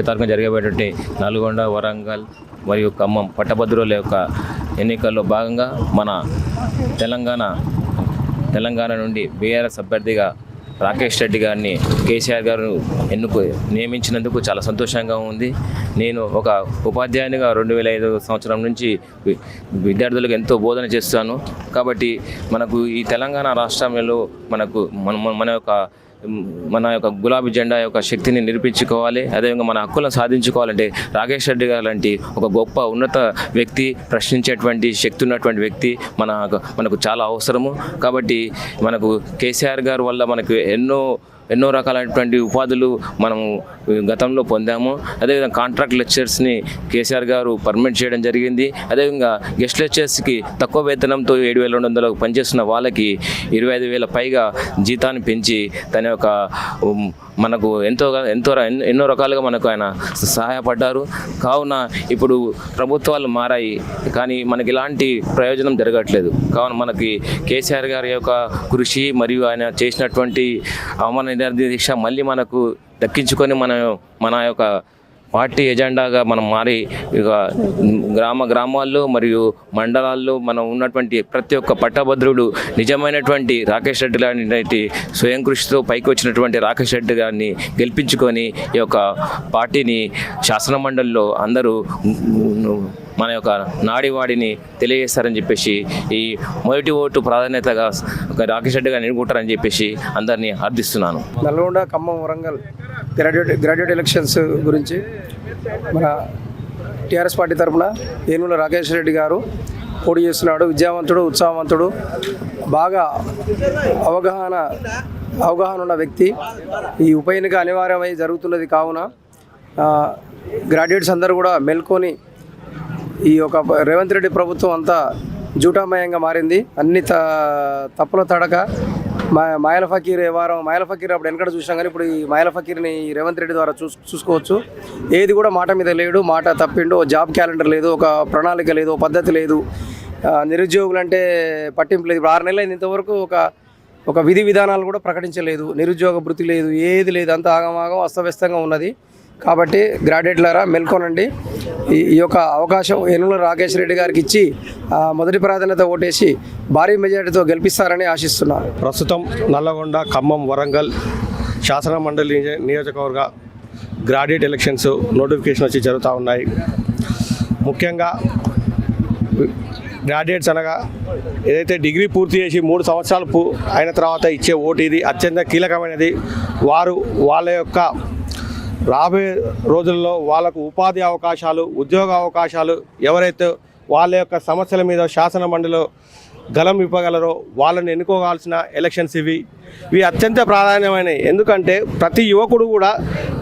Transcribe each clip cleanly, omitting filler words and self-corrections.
తారీఖున జరిగేటువంటి నల్గొండ, వరంగల్ మరియు ఖమ్మం పట్టభద్రుల యొక్క ఎన్నికల్లో భాగంగా మన తెలంగాణ నుండి బీఆర్ఎస్ అభ్యర్థిగా రాకేష్ రెడ్డి గారిని కేసీఆర్ గారు నియమించినందుకు చాలా సంతోషంగా ఉంది. నేను ఒక ఉపాధ్యాయునిగా 2005 సంవత్సరం నుంచి విద్యార్థులకు ఎంతో బోధన చేస్తాను. కాబట్టి మనకు ఈ తెలంగాణ రాష్ట్రంలో మన యొక్క గులాబీ జెండా యొక్క శక్తిని నిరూపించుకోవాలి. అదేవిధంగా మన హక్కులను సాధించుకోవాలంటే రాకేష్ రెడ్డి గారు లాంటి ఒక గొప్ప ఉన్నత వ్యక్తి, ప్రశ్నించేటువంటి శక్తి ఉన్నటువంటి వ్యక్తి మనకు చాలా అవసరము. కాబట్టి మనకు కేసీఆర్ గారు వల్ల మనకు ఎన్నో రకాలైనటువంటి ఉపాధులు మనము గతంలో పొందాము. అదేవిధంగా కాంట్రాక్ట్ లెక్చర్స్ని కేసీఆర్ గారు పర్మనెంట్ చేయడం జరిగింది. అదేవిధంగా గెస్ట్ లెక్చర్స్కి తక్కువ వేతనంతో 7,200 పనిచేస్తున్న వాళ్ళకి 25,000 పైగా జీతాన్ని పెంచి తన యొక్క మనకు ఎన్నో రకాలుగా మనకు ఆయన సహాయపడ్డారు. కావున ఇప్పుడు ప్రభుత్వాలు మారాయి, కానీ మనకి ఇలాంటి ప్రయోజనం జరగట్లేదు. కావున మనకి కేసీఆర్ గారి యొక్క కృషి మరియు ఆయన చేసినటువంటి అవమాన దీక్ష మళ్ళీ మనకు దక్కించుకొని మన యొక్క పార్టీ ఎజెండాగా మనం మారి ఇక గ్రామాల్లో మరియు మండలాల్లో మనం ఉన్నటువంటి ప్రతి ఒక్క పట్టభద్రుడు నిజమైనటువంటి రాకేష్ రెడ్డి లాంటి స్వయం కృషితో పైకి వచ్చినటువంటి రాకేష్ రెడ్డి గారిని గెలిపించుకొని ఈ యొక్క పార్టీని శాసనమండలిలో అందరూ మన యొక్క నాడివాడిని తెలియజేస్తారని చెప్పేసి, ఈ మొదటి ఓటు ప్రాధాన్యతగా రాకేష్ రెడ్డి గారిని ఎన్నుకుంటారని చెప్పేసి అందరినీ అర్థిస్తున్నాను. నల్గొండ, ఖమ్మం, వరంగల్ గ్రాడ్యుయేట్ ఎలక్షన్స్ గురించి మన టీఆర్ఎస్ పార్టీ తరఫున ఏనుగుల రాకేష్ రెడ్డి గారు పోటీ చేస్తున్నాడు. విద్యావంతుడు, ఉత్సాహవంతుడు, బాగా అవగాహన ఉన్న వ్యక్తి. ఈ ఉప ఎన్నిక అనివార్యమై జరుగుతున్నది కావున గ్రాడ్యుయేట్స్ అందరూ కూడా మేల్కొని ఈ యొక్క రేవంత్ రెడ్డి ప్రభుత్వం అంతా జూటామయంగా మారింది. అన్ని తప్పుల తడక మాయల ఫకీర్ వ్యవహారం. మాయల ఫకీర్ అప్పుడు వెనకడ చూసాం, కానీ ఇప్పుడు ఈ మాయల ఫకీర్ని రేవంత్ రెడ్డి ద్వారా చూసుకోవచ్చు. ఏది కూడా మాట మీద లేడు, మాట తప్పిండు. జాబ్ క్యాలెండర్ లేదు, ఒక ప్రణాళిక లేదు, పద్ధతి లేదు. నిరుద్యోగులు అంటే పట్టింపు లేదు. ఇప్పుడు 6 నెలలు అయింది, ఇంతవరకు ఒక విధి విధానాలు కూడా ప్రకటించలేదు. నిరుద్యోగ భృతి లేదు, ఏది లేదు, అంత ఆగమాగం అస్తవ్యస్తంగా ఉన్నది. కాబట్టి గ్రాడ్యుయేట్లారా మేల్కొనండి. ఈ యొక్క అవకాశం ఏనుగుల రాకేష్ రెడ్డి గారికి ఇచ్చి మొదటి ప్రాధాన్యత ఓటేసి భారీ మెజారిటీతో గెలిపిస్తారని ఆశిస్తున్నాను. ప్రస్తుతం నల్లగొండ, ఖమ్మం, వరంగల్ శాసన మండలి నియోజకవర్గ గ్రాడ్యుయేట్ ఎలక్షన్స్ నోటిఫికేషన్ వచ్చి జరుగుతూ ఉన్నాయి. ముఖ్యంగా గ్రాడ్యుయేట్స్ అనగా ఏదైతే డిగ్రీ పూర్తి చేసి 3 సంవత్సరాలు అయిన తర్వాత ఇచ్చే ఓటు ఇది అత్యంత కీలకమైనది. వారు వాళ్ళ యొక్క రాబోయే రోజుల్లో వాళ్ళకు ఉపాధి అవకాశాలు, ఉద్యోగ అవకాశాలు, ఎవరైతే వాళ్ళ యొక్క సమస్యల మీద శాసన మండలిలో గలం ఇవ్వగలరో వాళ్ళని ఎన్నుకోవాల్సిన ఎలక్షన్స్ ఇవి అత్యంత ప్రాధాన్యమైనవి. ఎందుకంటే ప్రతి యువకుడు కూడా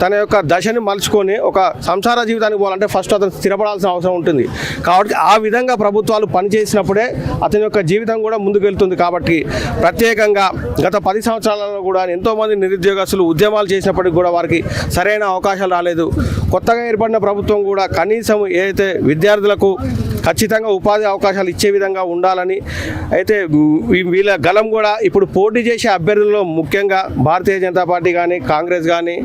తన యొక్క దశని మలుచుకొని ఒక సంసార జీవితానికి పోవాలంటే ఫస్ట్ అతను స్థిరపడాల్సిన అవసరం ఉంటుంది. కాబట్టి ఆ విధంగా ప్రభుత్వాలు పనిచేసినప్పుడే అతని యొక్క జీవితం కూడా ముందుకు వెళ్తుంది. కాబట్టి ప్రత్యేకంగా గత 10 సంవత్సరాలలో కూడా ఎంతోమంది నిరుద్యోగస్తులు ఉద్యమాలు చేసినప్పటికీ కూడా వారికి సరైన అవకాశాలు రాలేదు. కొత్తగా ఏర్పడిన ప్రభుత్వం కూడా కనీసం ఏదైతే విద్యార్థులకు ఖచ్చితంగా ఉపాధి అవకాశాలు ఇచ్చే విధంగా ఉండాలని అయితే వీళ్ళ గలం కూడా ఇప్పుడు పోటీ చేసే అభ్యర్థుల్లో ముఖ్యంగా భారతీయ జనతా పార్టీ కానీ, కాంగ్రెస్ కానీ,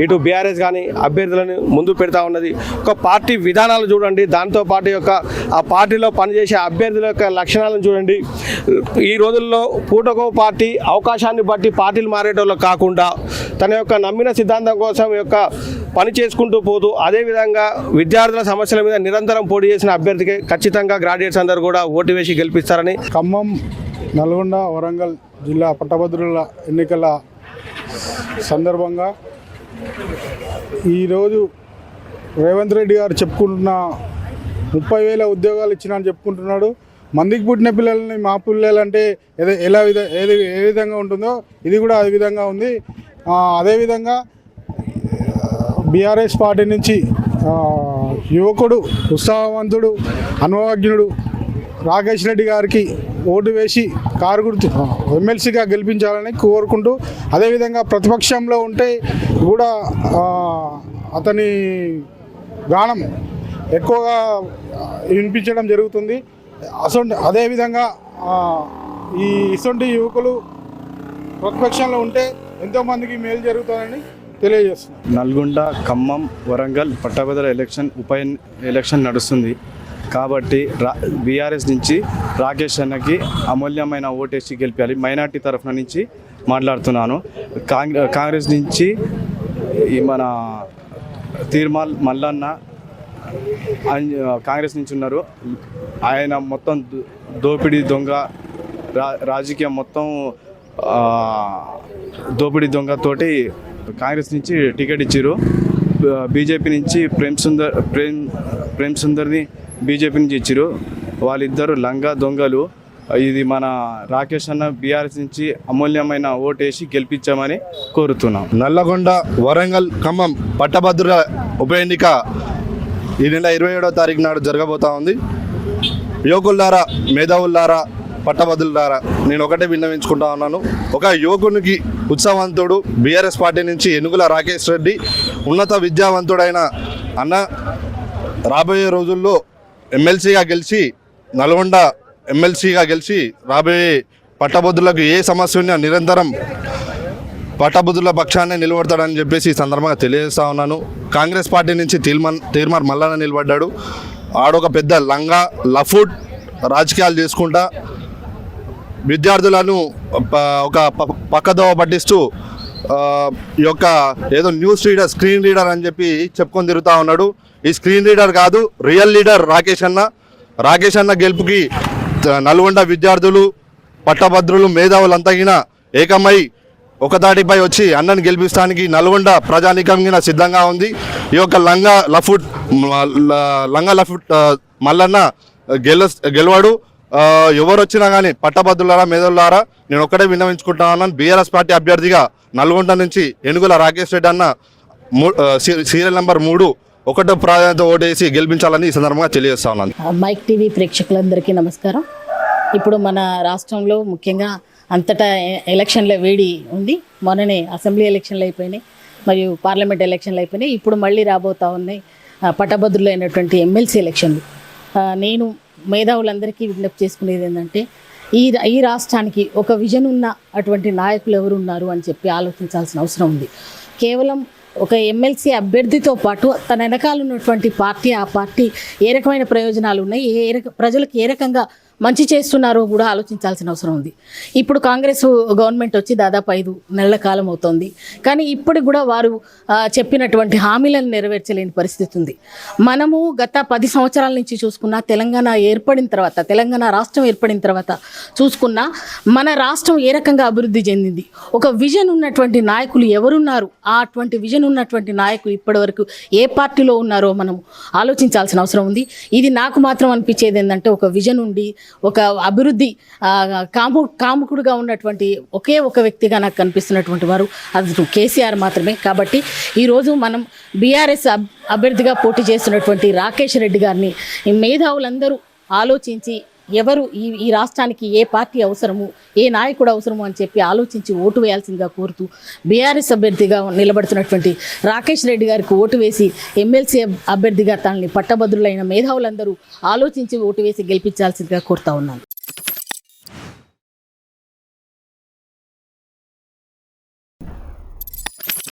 ఇటు బీఆర్ఎస్ కానీ అభ్యర్థులను ముందు పెడతా ఉన్నది. ఒక పార్టీ విధానాలు చూడండి, దాంతోపాటు యొక్క ఆ పార్టీలో పనిచేసే అభ్యర్థుల యొక్క లక్షణాలను చూడండి. ఈ రోజుల్లో పూటకో పార్టీ అవకాశాన్ని బట్టి పార్టీలు మారేటోళ్ళు కాకుండా తన యొక్క నమ్మిన సిద్ధాంతం కోసం యొక్క పని చేసుకుంటూ పోతూ అదేవిధంగా విద్యార్థుల సమస్యల మీద నిరంతరం పోటీ చేసిన అభ్యర్థికి ఖచ్చితంగా గ్రాడ్యుయేట్స్ అందరూ కూడా ఓటు వేసి గెలిపిస్తారని. ఖమ్మం, నల్గొండ, వరంగల్ జిల్లా పట్టభద్రుల ఎన్నికల సందర్భంగా ఈరోజు రేవంత్ రెడ్డి గారు చెప్పుకుంటున్న 30,000 ఉద్యోగాలు ఇచ్చినా చెప్పుకుంటున్నాడు. మందికి పుట్టిన పిల్లల్ని మా పిల్లలంటే ఏ విధంగా ఉంటుందో ఇది కూడా అదే విధంగా ఉంది. అదేవిధంగా బీఆర్ఎస్ పార్టీ నుంచి యువకుడు, ఉత్సాహవంతుడు, అనుభవజ్ఞుడు రాకేష్ రెడ్డి గారికి ఓటు వేసి కారు గుర్తు ఎమ్మెల్సీగా గెలిపించాలని కోరుకుంటూ, అదేవిధంగా ప్రతిపక్షంలో ఉంటే కూడా అతని గానం ఎక్కువగా వినిపించడం జరుగుతుంది. అదేవిధంగా ఇటువంటి యువకులు ప్రతిపక్షంలో ఉంటే ఎంతోమందికి మేలు జరుగుతుందని తెలియజేస్తున్నాను. నల్గొండ, ఖమ్మం, వరంగల్ పట్టభద్రుల ఎలక్షన్ నడుస్తుంది కాబట్టి బీఆర్ఎస్ నుంచి రాకేష్ అన్నకి అమూల్యమైన ఓటేసి గెలిపాలి. మైనార్టీ తరఫున నుంచి మాట్లాడుతున్నాను. కాంగ్రెస్ నుంచి మన తీర్మాల్ మల్లన్న కాంగ్రెస్ నుంచి ఉన్నారు. ఆయన మొత్తం దోపిడీ దొంగ రాజకీయం మొత్తం దోపిడీ దొంగతోటి కాంగ్రెస్ నుంచి టికెట్ ఇచ్చారు. బీజేపీ నుంచి ప్రేమ్ సుందర్ని బీజేపీ నుంచి ఇచ్చారు. వాళ్ళిద్దరు లంగా దొంగలు. ఇది మన రాకేష్ అన్న బీఆర్ఎస్ నుంచి అమూల్యమైన ఓటేసి గెలిపించామని కోరుతున్నాం. నల్లగొండ, వరంగల్, ఖమ్మం పట్టభద్రుల ఉప ఎన్నిక ఈ నెల 27వ తారీఖు నాడు జరగబోతా ఉంది. యువకులారా, మేధావులారా, పట్టభద్రులారా, నేను ఒకటే విన్నవించుకుంటా ఉన్నాను. ఒక యువకునికి ఉత్సాహవంతుడు బీఆర్ఎస్ పార్టీ నుంచి ఎన్నుగుల రాకేష్ రెడ్డి ఉన్నత విద్యావంతుడైన అన్న రాబోయే రోజుల్లో ఎమ్మెల్సీగా గెలిచి నల్గొండ ఎమ్మెల్సీగా గెలిచి రాబోయే పట్టభద్రులకు ఏ సమస్య ఉన్నా నిరంతరం పట్టభద్రుల పక్షాన్ని నిలబడతాడని చెప్పేసి ఈ సందర్భంగా తెలియజేస్తా ఉన్నాను. కాంగ్రెస్ పార్టీ నుంచి తీర్మార్ మల్లన్న నిలబడ్డాడు. ఆడొక పెద్ద లంగా లఫుడ్ రాజకీయాలు చేసుకుంటా విద్యార్థులను ఒక పక్కదోవ పట్టిస్తూ ఈ యొక్క ఏదో స్క్రీన్ రీడర్ అని చెప్పి చెప్పుకొని తిరుగుతూ ఉన్నాడు. ఈ స్క్రీన్ రీడర్ కాదు, రియల్ లీడర్ రాకేష్ అన్న గెలుపుకి నల్గొండ విద్యార్థులు, పట్టభద్రులు, మేధావులంతా ఏకమై ఒకదాటిపై వచ్చి అన్నని గెలిపిస్తానికి నల్గొండ ప్రజానీకం సిద్ధంగా ఉంది. ఈ యొక్క లంగా లఫుట్ మల్లన్న గెలవాడు. ఎవరు వచ్చినా కానీ పట్టభద్రులారా, మేధావులారా, నేను ఒక్కడే విన్నవించుకుంటా ఉన్నాను. బీఆర్ఎస్ పార్టీ అభ్యర్థిగా నల్గొండ నుంచి ఎనుగుల రాకేష్ రెడ్డి అన్న సీరియల్ నెంబర్ 3 ఒకటో ప్రాధాన్యత ఓటేసి గెలిపించాలని ఈ సందర్భంగా తెలియజేస్తా ఉన్నాను. మైక్ టీవీ ప్రేక్షకులందరికీ నమస్కారం. ఇప్పుడు మన రాష్ట్రంలో ముఖ్యంగా అంతటా ఎలక్షన్ల వేడి ఉంది. మొన్ననే అసెంబ్లీ ఎలక్షన్లు అయిపోయినాయి, మరియు పార్లమెంట్ ఎలక్షన్లు అయిపోయినాయి. ఇప్పుడు మళ్ళీ రాబోతా ఉన్నాయి పట్టభద్రులు అయినటువంటి ఎమ్మెల్సీ ఎలక్షన్లు. నేను మేధావులందరికీ విజ్ఞప్తి చేసుకునేది ఏంటంటే ఈ రాష్ట్రానికి ఒక విజన్ ఉన్న అటువంటి నాయకులు ఎవరు ఉన్నారు అని చెప్పి ఆలోచించాల్సిన అవసరం ఉంది. కేవలం ఒక ఎమ్మెల్సీ అభ్యర్థితో పాటు తన వెనకాల ఉన్నటువంటి పార్టీ, ఆ పార్టీ ఏ రకమైన ప్రయోజనాలు ఉన్నాయి, ప్రజలకు ఏ రకంగా మంచి చేస్తున్నారో కూడా ఆలోచించాల్సిన అవసరం ఉంది. ఇప్పుడు కాంగ్రెస్ గవర్నమెంట్ వచ్చి దాదాపు 5 నెలల కాలం అవుతోంది. కానీ ఇప్పటికి కూడా వారు చెప్పినటువంటి హామీలను నెరవేర్చలేని పరిస్థితి ఉంది. మనము గత 10 సంవత్సరాల నుంచి చూసుకున్నా, తెలంగాణ రాష్ట్రం ఏర్పడిన తర్వాత చూసుకున్నా మన రాష్ట్రం ఏ రకంగా అభివృద్ధి చెందింది, ఒక విజన్ ఉన్నటువంటి నాయకులు ఎవరున్నారు, అటువంటి విజన్ ఉన్నటువంటి నాయకులు ఇప్పటివరకు ఏ పార్టీలో ఉన్నారో మనం ఆలోచించాల్సిన అవసరం ఉంది. ఇది నాకు మాత్రం అనిపించేది ఏంటంటే ఒక విజన్ ఉండి ఒక అభివృద్ధి కాముకుడుగా ఉన్నటువంటి ఒకే ఒక వ్యక్తిగా నాకు కనిపిస్తున్నటువంటి వారు అది కేసీఆర్ మాత్రమే. కాబట్టి ఈరోజు మనం బీఆర్ఎస్ అభ్యర్థిగా పోటీ చేస్తున్నటువంటి రాకేష్ రెడ్డి గారిని మేధావులందరూ ఆలోచించి ఎవరు ఈ రాష్ట్రానికి ఏ పార్టీ అవసరము, ఏ నాయకుడు అవసరము అని చెప్పి ఆలోచించి ఓటు వేయాల్సిందిగా కోరుతూ బీఆర్ఎస్ అభ్యర్థిగా నిలబడుతున్నటువంటి రాకేష్ రెడ్డి గారికి ఓటు వేసి ఎమ్మెల్సీ అభ్యర్థిగా తనని పట్టభద్రులైన మేధావులందరూ ఆలోచించి ఓటు వేసి గెలిపించాల్సిందిగా కోరుతా ఉన్నాను.